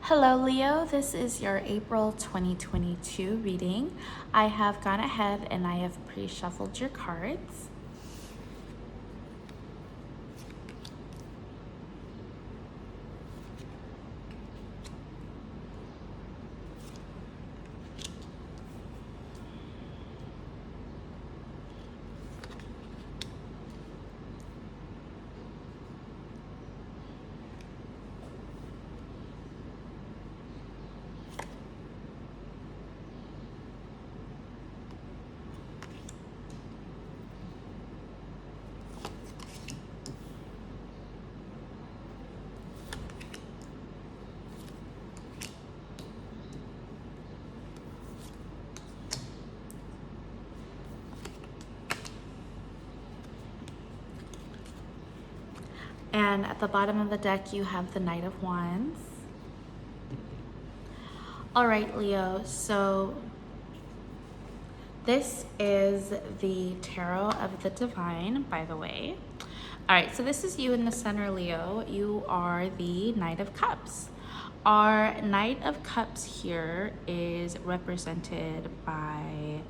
Hello Leo, this is your April 2022 reading. I have gone ahead and I have pre-shuffled your cards. And at the bottom of the deck, you have the Knight of Wands. All right, Leo, so this is the Tarot of the Divine, by the way. All right, so this is you in the center, Leo. You are the Knight of Cups. Our Knight of Cups here is represented by,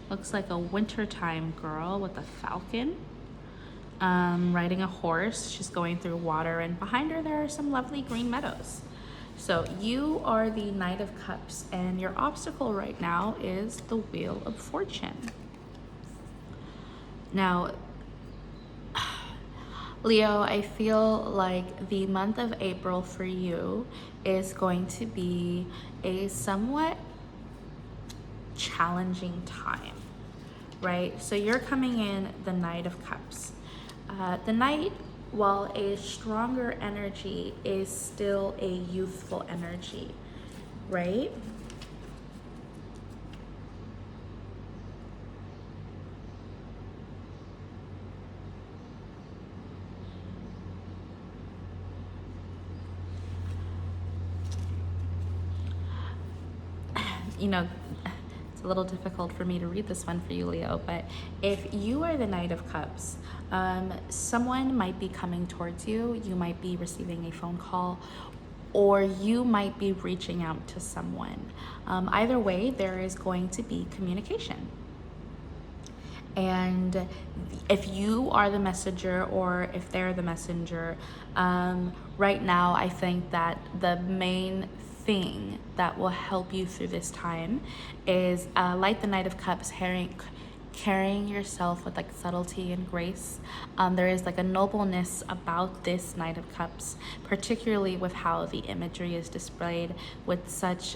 looks like a wintertime girl with a falcon, riding a horse. She's going through water, and behind her there are some lovely green meadows. So you are the Knight of Cups, and your obstacle right now is the Wheel of Fortune. Now, Leo, I feel like the month of April for you is going to be a somewhat challenging time, right? So you're coming in the Knight of Cups. The Knight, while a stronger energy, is still a youthful energy, right? You know, it's a little difficult for me to read this one for you, Leo, but if you are the Knight of Cups, someone might be coming towards you. You might be receiving a phone call, or you might be reaching out to someone. Either way, there is going to be communication. And if you are the messenger or if they're the messenger, right now I think that the main thing that will help you through this time is like the Knight of Cups, carrying yourself with like subtlety and grace. There is like a nobleness about this Knight of Cups, particularly with how the imagery is displayed with such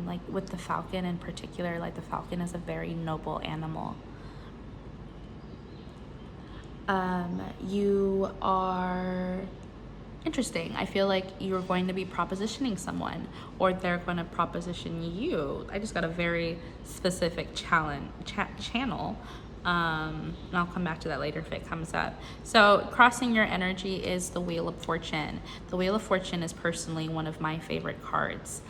like with the falcon in particular. Like the falcon is a very noble animal. You are interesting. I feel like you're going to be propositioning someone, or they're going to proposition you. I just got a very specific channel. And I'll come back to that later if it comes up. So crossing your energy is the Wheel of Fortune. The Wheel of Fortune is personally one of my favorite cards.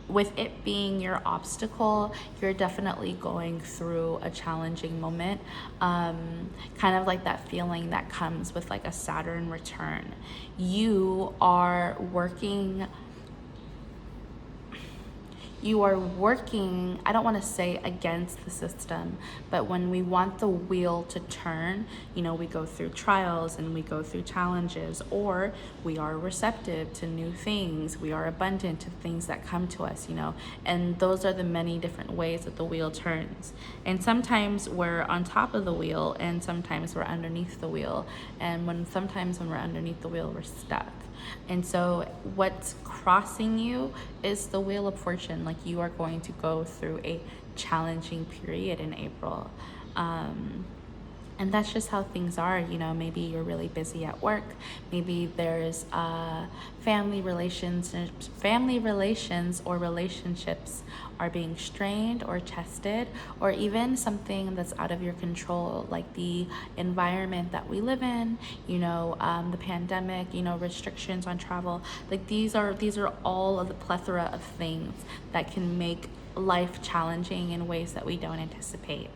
With it being your obstacle, you're definitely going through a challenging moment, kind of like that feeling that comes with like a Saturn return. You are working, I don't want to say against the system, but when we want the wheel to turn, you know, we go through trials and we go through challenges, or we are receptive to new things. We are abundant to things that come to us, you know, and those are the many different ways that the wheel turns. And sometimes we're on top of the wheel, and sometimes we're underneath the wheel. And sometimes when we're underneath the wheel, we're stuck. And so what's crossing you is the Wheel of Fortune. Like you are going to go through a challenging period in April. And that's just how things are, you know. Maybe you're really busy at work. Maybe there's family relations or relationships are being strained or tested, or even something that's out of your control, like the environment that we live in, you know, the pandemic, you know, restrictions on travel. Like these are all of the plethora of things that can make life challenging in ways that we don't anticipate.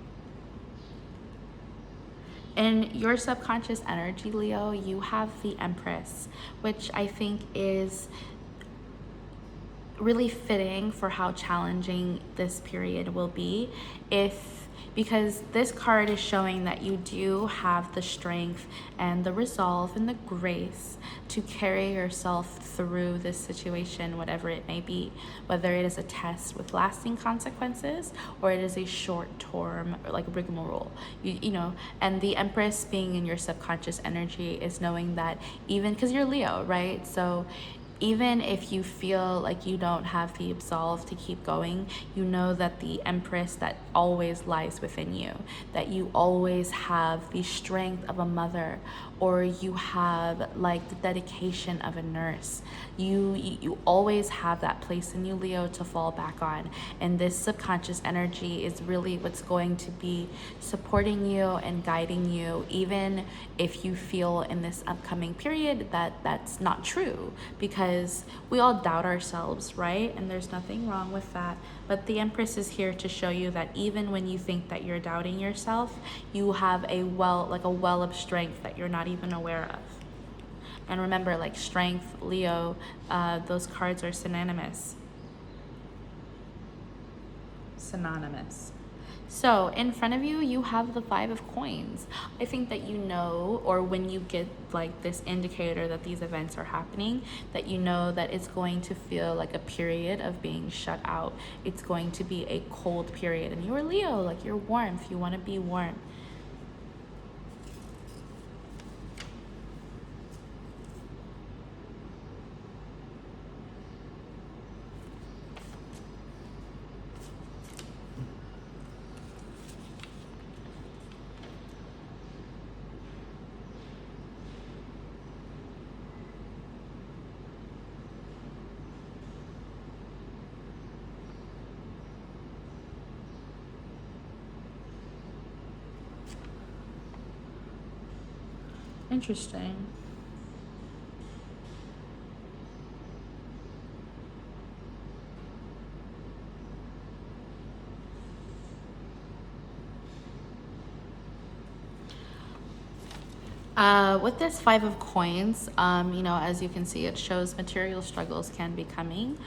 In your subconscious energy, Leo, you have the Empress, which I think is really fitting for how challenging this period will be, because this card is showing that you do have the strength and the resolve and the grace to carry yourself through this situation, whatever it may be, whether it is a test with lasting consequences or it is a short term, like rigmarole, you know. And the Empress being in your subconscious energy is knowing that, even because you're Leo, right? So even if you feel like you don't have the absolve to keep going, you know that the Empress that always lies within you, that you always have the strength of a mother, or you have like the dedication of a nurse. You always have that place in you, Leo, to fall back on. And this subconscious energy is really what's going to be supporting you and guiding you, even if you feel in this upcoming period that that's not true, because we all doubt ourselves, right? And there's nothing wrong with that. But the Empress is here to show you that even when you think that you're doubting yourself, you have a well of strength that you're not even aware of. And remember, like strength, Leo, those cards are synonymous. So in front of you, you have the Five of Coins. I think that you know, or when you get like this indicator that these events are happening, that you know that it's going to feel like a period of being shut out. It's going to be a cold period. And you're Leo, like you're warmth. You want to be warm. Interesting. With this Five of Coins, you know, as you can see, it shows material struggles can be coming.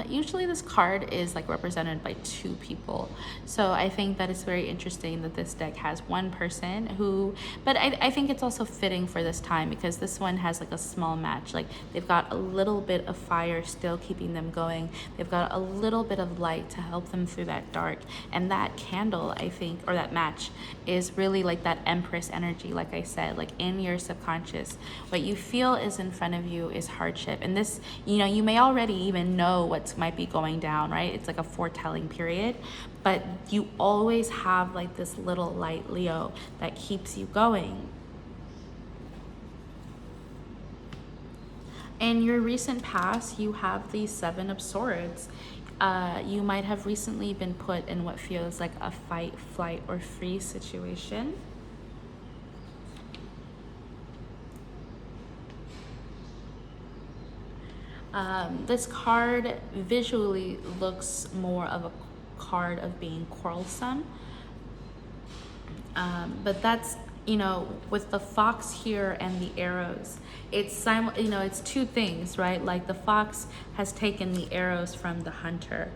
Usually this card is like represented by two people. So I think that it's very interesting that this deck has one person who, but I think it's also fitting for this time, because this one has like a small match. Like they've got a little bit of fire still keeping them going. They've got a little bit of light to help them through that dark. And that candle, I think, or that match is really like that Empress energy, like I said, like in your subconscious. What you feel is in front of you is hardship. And this, you know, you may already even know what might be going down, right? It's like a foretelling period, but you always have like this little light, Leo, that keeps you going. In your recent past, you have the Seven of Swords. You might have recently been put in what feels like a fight, flight, or freeze situation. This card visually looks more of a card of being quarrelsome. But that's, you know, with the fox here and the arrows, it's it's two things, right? Like the fox has taken the arrows from the hunter,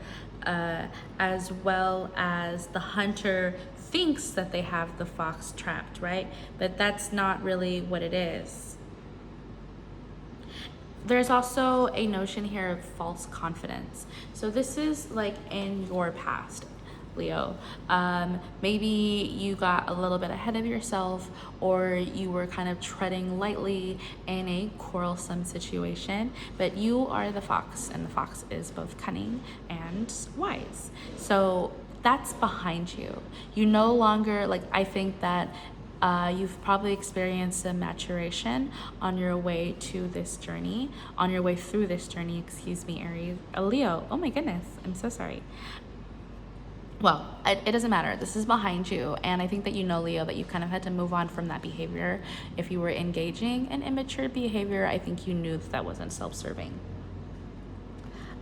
as well as the hunter thinks that they have the fox trapped, right? But that's not really what it is. There's also a notion here of false confidence. So this is like in your past, Leo. Maybe you got a little bit ahead of yourself, or you were kind of treading lightly in a quarrelsome situation, but you are the fox, and the fox is both cunning and wise. So that's behind you. You no longer, like, I think that you've probably experienced some maturation on your way to this journey, on your way through this journey, excuse me, Aries. Leo, oh my goodness, I'm so sorry. Well, it doesn't matter. This is behind you. And I think that you know, Leo, that you kind of had to move on from that behavior. If you were engaging in immature behavior, I think you knew that wasn't self-serving.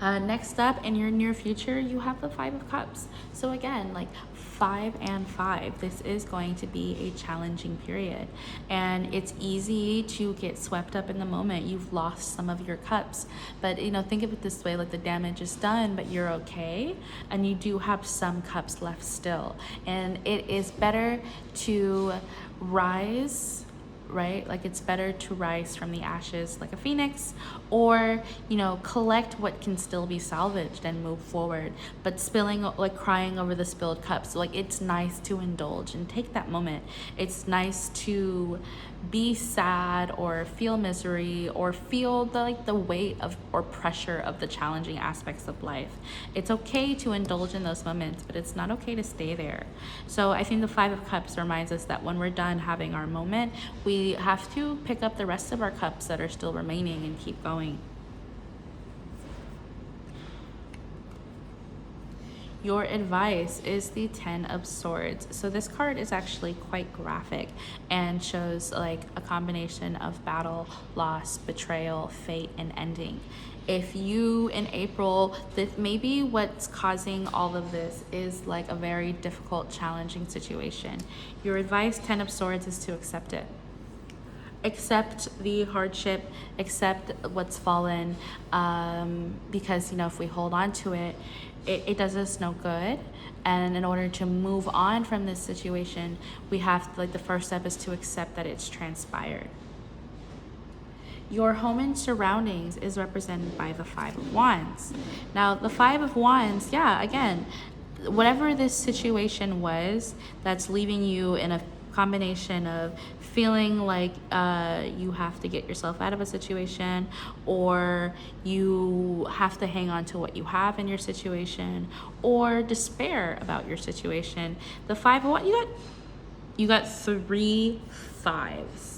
Next up, in your near future, you have the Five of Cups. So again, like 5 and 5, this is going to be a challenging period. And it's easy to get swept up in the moment. You've lost some of your cups. But, think of it this way, like the damage is done, but you're okay. And you do have some cups left still. And it is better to rise, right? Like it's better to rise from the ashes like a phoenix, or collect what can still be salvaged and move forward. But crying over the spilled cups, like it's nice to indulge and take that moment. It's nice to be sad or feel misery or feel the weight of or pressure of the challenging aspects of life. It's okay to indulge in those moments, but it's not okay to stay there. So I think the Five of Cups reminds us that when we're done having our moment, we have to pick up the rest of our cups that are still remaining and keep going. Your advice is the Ten of Swords. So this card is actually quite graphic and shows like a combination of battle, loss, betrayal, fate, and ending. If you in April, that maybe what's causing all of this is like a very difficult, challenging situation. Your advice, Ten of Swords, is to accept it. Accept the hardship, accept what's fallen, because if we hold on to it, it does us no good. And in order to move on from this situation, we have to, the first step is to accept that it's transpired. Your home and surroundings is represented by the Five of Wands. Now, the Five of Wands, again, whatever this situation was that's leaving you in a combination of feeling like you have to get yourself out of a situation, or you have to hang on to what you have in your situation, or despair about your situation. The Five of what you got 3 5s.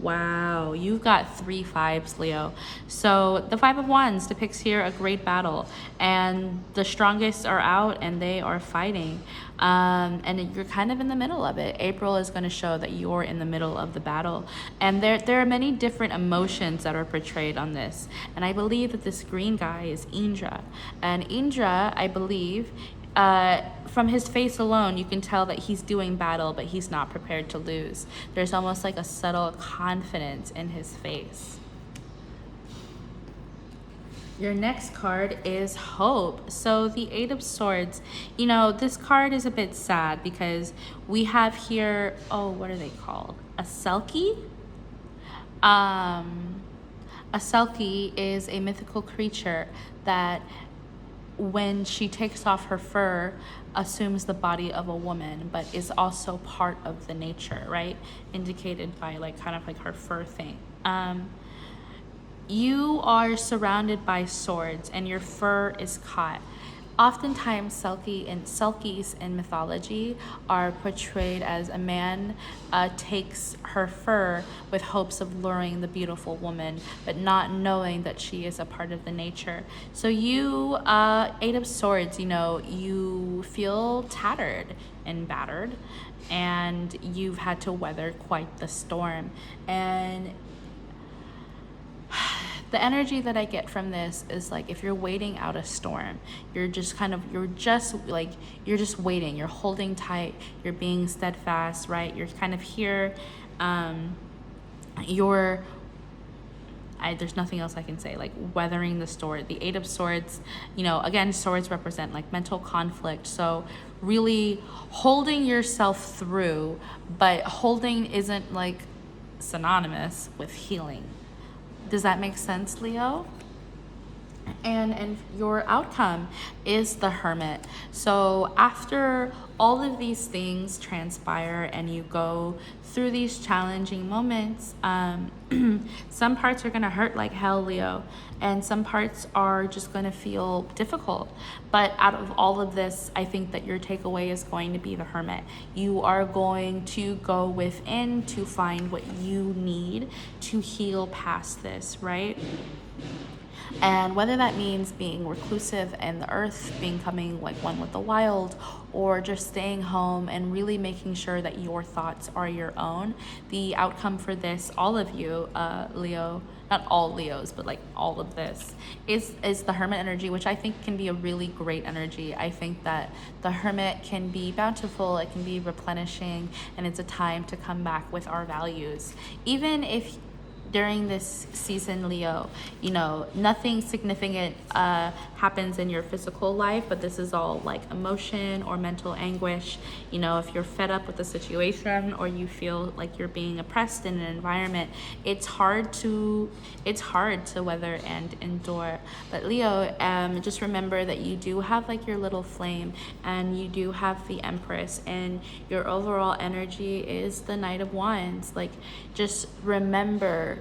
Wow, you've got 3 5s, Leo. So the Five of Wands depicts here a great battle, and the strongest are out and they are fighting. And you're kind of in the middle of it. April is going to show that you're in the middle of the battle. And there are many different emotions that are portrayed on this. And I believe that this green guy is Indra. And Indra, I believe, from his face alone, you can tell that he's doing battle, but he's not prepared to lose. There's almost like a subtle confidence in his face. Your next card is Hope. So the Eight of Swords, this card is a bit sad because we have here, what are they called? A Selkie? A Selkie is a mythical creature that when she takes off her fur, assumes the body of a woman, but is also part of the nature, right? Indicated by kind of her fur thing. You are surrounded by swords and your fur is caught. Oftentimes, Selkies in mythology are portrayed as a man takes her fur with hopes of luring the beautiful woman, but not knowing that she is a part of the nature. So you, Eight of Swords, you feel tattered and battered, and you've had to weather quite the storm. And the energy that I get from this is if you're waiting out a storm, you're just waiting, you're holding tight, you're being steadfast, right? You're kind of here, there's nothing else I can say, weathering the storm. The Eight of Swords, again, swords represent mental conflict. So really holding yourself through, but holding isn't synonymous with healing. Does that make sense, Leo? And your outcome is the Hermit. So after all of these things transpire and you go through these challenging moments, some parts are going to hurt like hell, Leo, and some parts are just going to feel difficult. But out of all of this, I think that your takeaway is going to be the Hermit. You are going to go within to find what you need to heal past this, right? And whether that means being reclusive in the earth, becoming like one with the wild, or just staying home and really making sure that your thoughts are your own, the outcome for this, all of you, Leo, not all Leos, but like all of this, is the Hermit energy, which I think can be a really great energy. I think that the Hermit can be bountiful, it can be replenishing, and it's a time to come back with our values. Even if during this season, Leo, you know, nothing significant happens in your physical life, but this is all like emotion or mental anguish. You know, if you're fed up with the situation or you feel like you're being oppressed in an environment, it's hard to weather and endure. But Leo, just remember that you do have like your little flame, and you do have the Empress, and your overall energy is the Knight of Wands. Like, just remember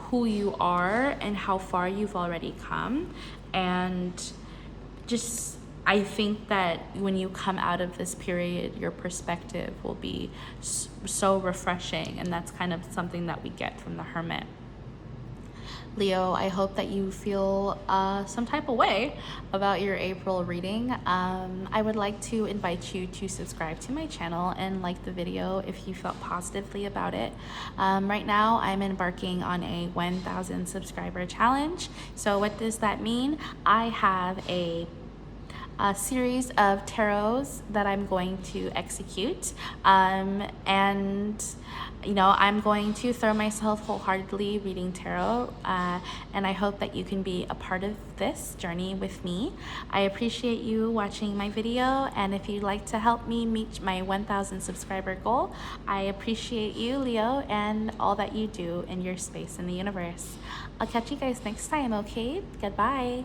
who you are and how far you've already come. And just, I think that when you come out of this period, your perspective will be so refreshing, and that's kind of something that we get from the Hermit. Leo, I hope that you feel some type of way about your April reading. I would like to invite you to subscribe to my channel and like the video if you felt positively about it. Right now, I'm embarking on a 1,000 subscriber challenge. So what does that mean? I have a series of tarots that I'm going to execute, and you know, I'm going to throw myself wholeheartedly reading tarot, and I hope that you can be a part of this journey with me. I appreciate you watching my video, and if you'd like to help me meet my 1,000 subscriber goal, I appreciate you, Leo, and all that you do in your space in the universe. I'll catch you guys next time, okay? Goodbye.